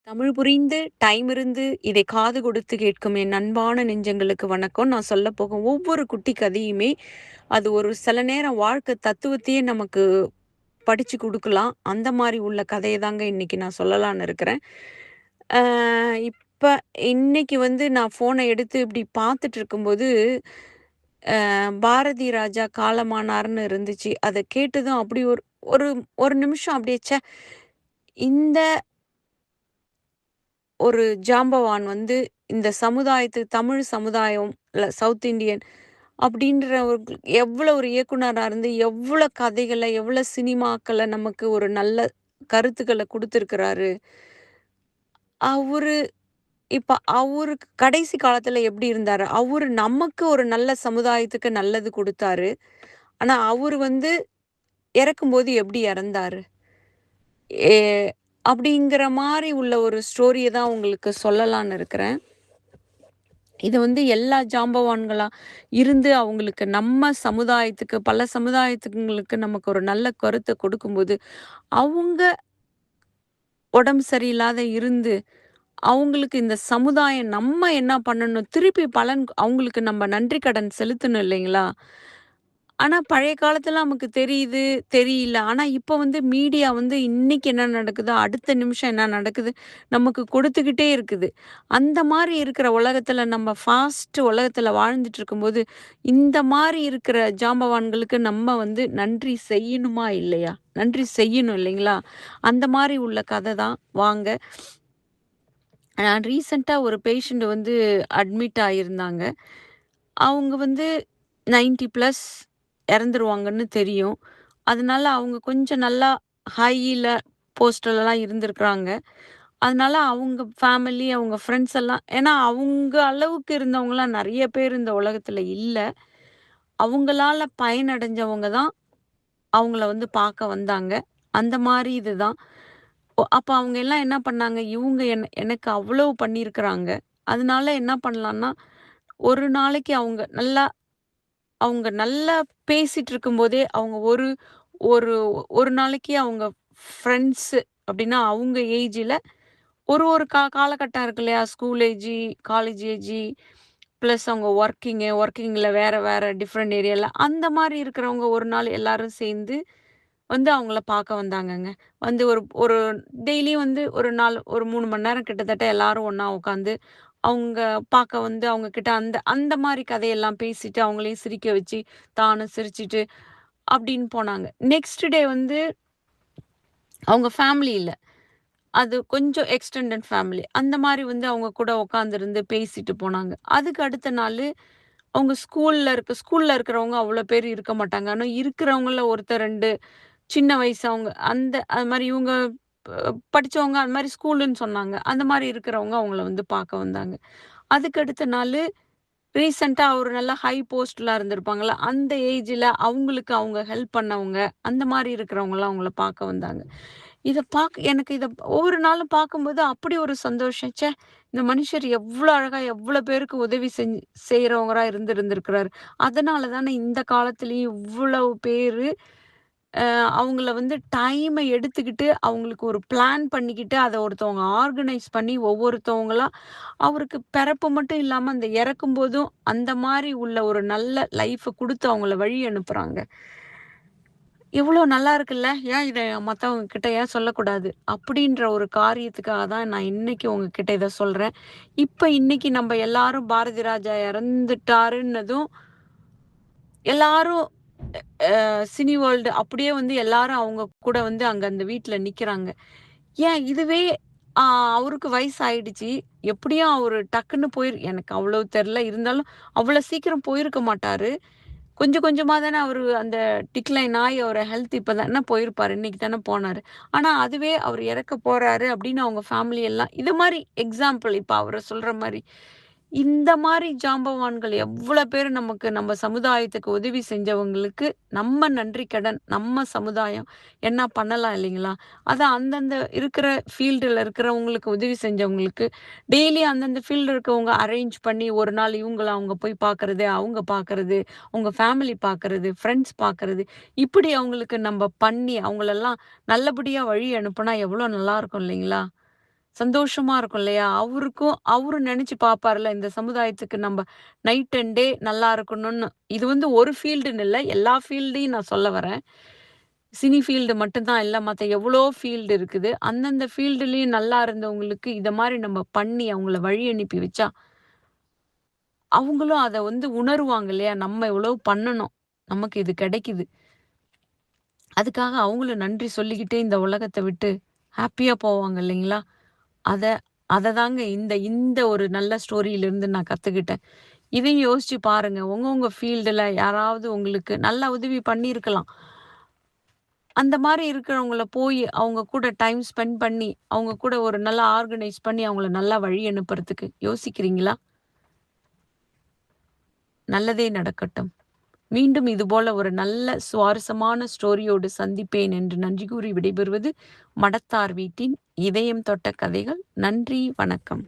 தமிழ் புரிந்து, டைம் இருந்து, இதை காது கொடுத்து கேட்கும் என் அன்பான நெஞ்சங்களுக்கு வணக்கம். நான் சொல்லப்போகும் ஒவ்வொரு குட்டி கதையுமே, அது ஒரு சில நேரம் வாழ்க்கை தத்துவத்தையே நமக்கு படிச்சு குடுக்கலாம். அந்த மாரி உள்ள கதைய தாங்க இன்னைக்கு நான் சொல்லலான்னு இருக்கிறேன். அ இப்ப இன்னைக்கு நான் ஃபோன எடுத்து இப்படி பார்த்துட்டு இருக்கும்போது, பாரதி ராஜா காலமானார்ன்னு இருந்துச்சு. அத கேட்டதும் அப்படி ஒரு ஒரு ஒரு நிமிஷம் அப்படியே இந்த ஒரு ஜாம்பவான் இந்த சமுதாயத்துக்கு தமிழ் சமுதாயம் இல்ல சவுத் இண்டியன் அப்படின்ற ஒரு எவ்வளோ ஒரு இயக்குனரா இருந்து எவ்வளோ கதைகள, எவ்வளோ சினிமாக்கள நமக்கு ஒரு நல்ல கருத்துக்கள குடுத்துருக்கிறாரு. அவரு இப்ப அவருக்கு கடைசி காலத்துல எப்படி இருந்தாரு? அவரு நமக்கு ஒரு நல்ல சமுதாயத்துக்கு நல்லது குடுத்தாரு. ஆனா அவரு இறக்கும்போது எப்படி இறந்தாரு? எ அப்படிங்கிற மாரி உள்ள ஒரு ஸ்டோரிய தான் உங்களுக்கு சொல்லலான்னு இருக்கிறேன். இது எல்லா ஜாம்பவான்களா இருந்து அவங்களுக்கு நம்ம சமுதாயத்துக்கு பல சமுதாயத்துங்களுக்கு நமக்கு ஒரு நல்ல கருத்த கொடுக்கும்போது, அவங்க உடம்பு சரியில்லாத இருந்து, அவங்களுக்கு இந்த சமுதாயம் நம்ம என்ன பண்ணணும்? திருப்பி பலன் அவங்களுக்கு நம்ம நன்றி கடன் செலுத்தணும் இல்லைங்களா? ஆனா பழைய காலத்துல நமக்கு தெரியுது, தெரியல. ஆனா இப்ப மீடியா இன்னைக்கு என்ன நடக்குதோ, அடுத்த நிமிஷம் என்ன நடக்குது, நமக்கு கொடுத்துக்கிட்டே இருக்குது. அந்த மாரி இருக்கிற உலகத்துல நம்ம ஃபாஸ்ட் உலகத்துல வாழ்ந்துட்டு இருக்கும்போது, இந்த மாரி இருக்கிற ஜாம்பவான்களுக்கு நம்ம நன்றி செய்யணுமா? இல்லையா? நன்றி செய்யணும் இல்லைங்களா? அந்த மாரி உள்ள கத தான். வாங்க. நான் ரீசென்ட்டா ஒரு பேஷண்ட் அட்மிட் ஆயிருந்தாங்க. அவங்க 90 பிளஸ் இறந்துருவாங்கன்னு தெரியும். அதனால அவங்க கொஞ்சம் நல்லா ஹைல போஸ்ட்லலாம் இருந்திருக்கிறாங்க. அதனால அவங்க ஃபேமிலி, அவங்க ஃப்ரெண்ட்ஸ் எல்லாம் ஏன்னா அவங்க அளவுக்கு இருந்தவங்கலாம் நெறைய பேர் இந்த உலகத்துல இல்ல. அவங்களால பயனடைஞ்சவங்க தான் அவங்கள பார்க்க வந்தாங்க. அந்த மாரி இதுதான். அப்ப அவங்க எல்லாம் என்ன பண்ணாங்க, இவங்க எனக்கு அவ்வளவு பண்ணியிருக்கிறாங்க. அதனால என்ன பண்ணலான்னா, ஒரு நாளைக்கு அவங்க நல்லா பேசிட்டு இருக்கும்போதே, அவங்க ஒரு ஒரு ஒரு நாளைக்கு அவங்க ஃப்ரெண்ட்ஸு அப்டின்னா, அவங்க ஏஜ்ல ஒரு காலகட்டம் இருக்கு இல்லையா? School age, college age, plus அவங்க ஒர்க்கிங்ல வேற வேற டிஃப்ரெண்ட் ஏரியால அந்த மாரி இருக்கிறவங்க ஒரு நாள் எல்லாரும் சேர்ந்து அவங்கள பார்க்க வந்தாங்கங்க. ஒரு ஒரு டெய்லியும் ஒரு ஒரு 3 மணி நேரம் கிட்டத்தட்ட எல்லாரும் ஒண்ணா உட்காந்து, அவங்க பார்க்க அவங்க கிட்ட அந்த அந்த மாரி கதையெல்லாம் பேசிட்டு, அவங்களையும் சிரிக்க வச்சு, தானும் சிரிச்சுட்டு அப்படின்னு போனாங்க. நெக்ஸ்ட் டே அவங்க ஃபேமிலி இல்ல. அது கொஞ்சம் எக்ஸ்டெண்டட் ஃபேமிலி. அந்த மாரி அவங்க கூட உட்கார்ந்திருந்து பேசிட்டு போனாங்க. அதுக்கு அடுத்த நாளு அவங்க ஸ்கூல்ல இருக்கிறவங்க அவ்வளோ பேர் இருக்க மாட்டாங்க. ஆனா இருக்கிறவங்கள்ல ஒருத்தர் 2 சின்ன வயசு அவங்க அது மாரி இவங்க படிச்சவங்க அது மாரி ஸ்கூலுன்னு சொன்னாங்க. அந்த மாரி இருக்கிறவங்க அவங்கள பார்க்க வந்தாங்க. அதுக்கு அடுத்த நாளு ரீசென்ட்டா ஒரு நல்ல ஹை போஸ்ட்ல இருந்திருப்பாங்கல்ல, அந்த ஏஜ்ல அவங்களுக்கு அவங்க ஹெல்ப் பண்ணவங்க, அந்த மாரி இருக்கிறவங்கலாம் அவங்கள பார்க்க வந்தாங்க. எனக்கு ஒவ்வொரு நாளும் பார்க்கும்போது அப்படி ஒரு சந்தோஷம். இந்த மனுஷர் எவ்ளோ அழகா எவ்ளோ பேருக்கு உதவி செய்றவங்களா இருந்திருக்கிறாரு. அதனால தானே இந்த காலத்திலயும் இவ்வளவு பேரு அவங்கள டைம எடுத்துக்கிட்டு, அவங்களுக்கு ஒரு பிளான் பண்ணிக்கிட்டு, அத ஒருத்தவங்க ஆர்கனைஸ் பண்ணி ஒவ்வொருத்தவங்களா அவருக்கு பிறப்பு மட்டும் இல்லாம, அந்த இறக்கும்போதும் அந்த மாரி உள்ள ஒரு நல்ல லைஃப குடுத்து அவங்கள வழி அனுப்புறாங்க. எவ்வளோ நல்லா இருக்குல்ல! ஏன் இத மத்தவங்க கிட்ட ஏன் சொல்லக்கூடாது? அப்படின்ற ஒரு காரியத்துக்காக தான் நான் இன்னைக்கு உங்ககிட்ட இத சொல்றேன். இன்னைக்கு நம்ப எல்லாரும் பாரதி ராஜா இறந்துட்டாருன்னதும், எல்லாரும் சினி வேர்ல்டு அப்படியே எல்லாரும் அவங்க கூட அங்க அந்த வீட்ல நிக்கிறாங்க. ஏன் இதுவே அ அவருக்கு வயசு ஆயிடுச்சு. எப்படியும் அவரு டக்குன்னு எனக்கு அவ்வளவு தெரியல. இருந்தாலும் அவ்வளோ சீக்கிரம் போயிருக்க மாட்டாரு. கொஞ்சம் கொஞ்சமா தானே அவரு அந்த டிக்ளைன் ஆயி அவரு ஹெல்த் இப்ப தானே போயிருப்பாரு. இன்னைக்கு தானே போனாரு. ஆனா அதுவே அவரு இறக்க போறாரு அப்படின்னு அவங்க ஃபேமிலி எல்லாம் இது மாரி எக்ஸாம்பிள் இப்ப அவரு சொல்ற மாரி. இந்த மாரி ஜாம்பவான்கள் எவ்வளோ பேரு நமக்கு நம்ம சமுதாயத்துக்கு உதவி செஞ்சவங்களுக்கு நம்ம நன்றி கடன், நம்ம சமுதாயம் என்ன பண்ணலாம் இல்லைங்களா? அதான் அந்தந்த இருக்கிற ஃபீல்டுல இருக்கிறவங்களுக்கு உதவி செஞ்சவங்களுக்கு, டெய்லி அந்தந்த ஃபீல்டு இருக்கவங்க அரேஞ்ச் பண்ணி ஒரு நாள் இவங்கள அவங்க போய் பார்க்கறது, அவங்க பார்க்கறது, உங்க ஃபேமிலி பார்க்கறது, ஃப்ரெண்ட்ஸ் பார்க்கறது, இப்படி அவங்களுக்கு நம்ப பண்ணி அவங்களெல்லாம் நல்லபடியா வழி அனுப்புனா எவ்வளோ நல்லாருக்கும் இல்லைங்களா? சந்தோஷமா இருக்கும் இல்லையா? அவரும் நெனச்சு பார்ப்பார்ல, இந்த சமுதாயத்துக்கு நம்ப நைட் அண்ட் டே நல்லா இருக்கணும்னு. இது வந்து ஒரு ஃபீல்டுன்னு இல்ல, எல்லா ஃபீல்டையும் நான் சொல்ல வரேன். சினி ஃபீல்டு மட்டும் தான் இல்ல, மத்த எவ்வளோ ஃபீல்டு இருக்குது. அந்தந்த ஃபீல்டுலயும் நல்லா இருந்தவங்களுக்கு இத மாரி நம்ம பண்ணி அவங்கள வழி அனுப்பி வச்சா, அவங்களும் அத வந்து உணருவாங்க இல்லையா? நம்ம எவ்வளோ பண்ணணும். நமக்கு இது கிடைக்குது. அதுக்காக அவங்களும் நன்றி சொல்லிக்கிட்டே இந்த உலகத்த விட்டு ஹேப்பியா போவாங்க இல்லைங்களா? அத அத தாங்க இந்த இந்த ஒரு நல்ல ஸ்டோரியிலிருந்து நான் கத்துக்கிட்டேன். இதையும் யோசிச்சு பாருங்க. உங்க ஃபீல்டுல யாராவது உங்களுக்கு நல்ல உதவி பண்ணியிருக்கலாம். அந்த மாரி இருக்கிறவங்கள போய் அவங்க கூட டைம் ஸ்பெண்ட் பண்ணி, அவங்க கூட ஒரு நல்லா ஆர்கனைஸ் பண்ணி அவங்கள நல்லா வழி அனுப்புறதுக்கு யோசிக்கிறீங்களா? நல்லதே நடக்கட்டும். மீண்டும் இதுபோல ஒரு நல்ல சுவாரஸ்யமான ஸ்டோரியோடு சந்திப்பேன் என்று நன்றி கூறி விடைபெறுவது மடத்தார் வீட்டின் இதயம் தொட்ட கதைகள். நன்றி, வணக்கம்.